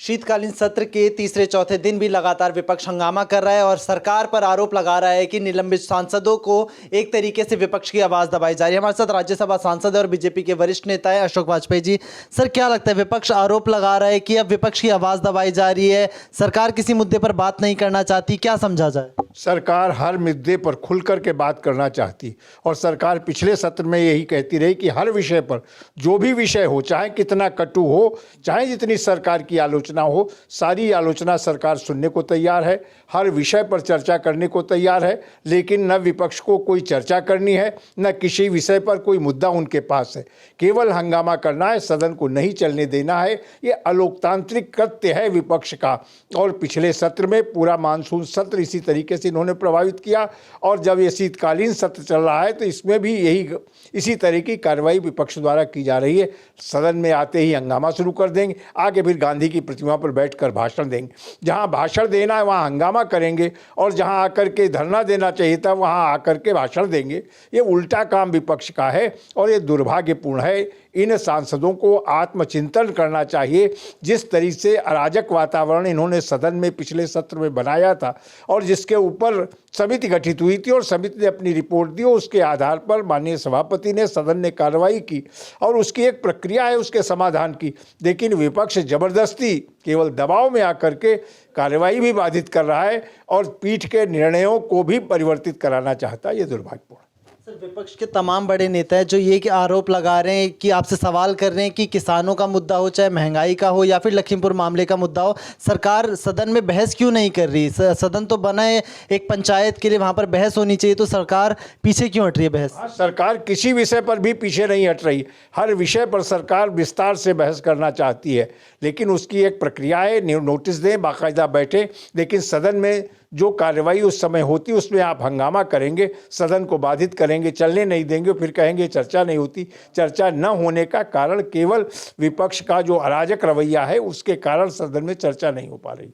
शीतकालीन सत्र के तीसरे चौथे दिन भी लगातार विपक्ष हंगामा कर रहा है और सरकार पर आरोप लगा रहा है कि निलंबित सांसदों को एक तरीके से विपक्ष की आवाज दबाई जा रही है। हमारे साथ राज्यसभा सांसद और बीजेपी के वरिष्ठ नेता है अशोक वाजपेयी जी। सर, क्या लगता है, विपक्ष आरोप लगा रहा है कि अब विपक्ष की आवाज दबाई जा रही है, सरकार किसी मुद्दे पर बात नहीं करना चाहती, क्या समझा जाए? सरकार हर मुद्दे पर खुल कर के बात करना चाहती और सरकार पिछले सत्र में यही कहती रही कि हर विषय पर, जो भी विषय हो, चाहे कितना कटु हो, चाहे जितनी सरकार की आलोचना हो, सारी आलोचना सरकार सुनने को तैयार है, हर विषय पर चर्चा करने को तैयार है। लेकिन न विपक्ष को कोई चर्चा करनी है, न किसी विषय पर कोई मुद्दा उनके पास है। केवल हंगामा करना है, सदन को नहीं चलने देना है। ये अलोकतांत्रिक कृत्य है विपक्ष का। और पिछले सत्र में पूरा मानसून सत्र इसी तरीके से इन्होंने प्रभावित किया और जब ये शीतकालीन सत्र चल रहा है तो इसमें भी इसी तरह की कार्रवाई विपक्ष द्वारा की जा रही है। सदन में आते ही हंगामा शुरू कर देंगे, आगे फिर गांधी की प्रतिमा पर बैठकर भाषण देंगे। जहां भाषण देना है वहां हंगामा करेंगे और जहां आकर के धरना देना चाहिए था वहां आकर के भाषण देंगे। ये उल्टा काम विपक्ष का है और ये दुर्भाग्यपूर्ण है। इन सांसदों को आत्मचिंतन करना चाहिए। जिस तरीके से अराजक वातावरण इन्होंने सदन में पिछले सत्र में बनाया था और जिसके ऊपर समिति गठित हुई थी और समिति ने अपनी रिपोर्ट दी, उसके आधार पर माननीय सभापति ने, सदन ने कार्रवाई की और उसकी एक प्रक्रिया है उसके समाधान की। लेकिन विपक्ष जबरदस्ती केवल दबाव में आकर के कार्रवाई भी बाधित कर रहा है और पीठ के निर्णयों को भी परिवर्तित कराना चाहता है। ये दुर्भाग्यपूर्ण। सर, विपक्ष के तमाम बड़े नेता हैं जो ये कि आरोप लगा रहे हैं कि आपसे सवाल कर रहे हैं कि किसानों का मुद्दा हो, चाहे महंगाई का हो या फिर लखीमपुर मामले का मुद्दा हो, सरकार सदन में बहस क्यों नहीं कर रही? सदन तो बना है एक पंचायत के लिए, वहाँ पर बहस होनी चाहिए, तो सरकार पीछे क्यों हट रही है बहस? सरकार किसी विषय पर भी पीछे नहीं हट रही। हर विषय पर सरकार विस्तार से बहस करना चाहती है, लेकिन उसकी एक प्रक्रिया है। नोटिस दें, बाकायदा बैठे। लेकिन सदन में जो कार्रवाई उस समय होती उसमें आप हंगामा करेंगे, सदन को बाधित करेंगे, चलने नहीं देंगे, फिर कहेंगे चर्चा नहीं होती। चर्चा न होने का कारण केवल विपक्ष का जो अराजक रवैया है, उसके कारण सदन में चर्चा नहीं हो पा रही।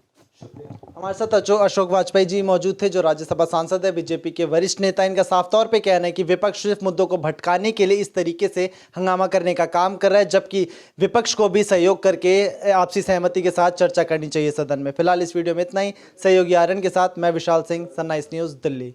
हमारे साथ अशोक वाजपेयी जी मौजूद थे, जो राज्यसभा सांसद है, बीजेपी के वरिष्ठ नेता। इनका साफ तौर पे कहना है कि विपक्ष सिर्फ मुद्दों को भटकाने के लिए इस तरीके से हंगामा करने का काम कर रहा है, जबकि विपक्ष को भी सहयोग करके आपसी सहमति के साथ चर्चा करनी चाहिए सदन में। फिलहाल इस वीडियो में इतना ही। सहयोगी आर्यन के साथ मैं विशाल सिंह, सनराइज न्यूज़, दिल्ली।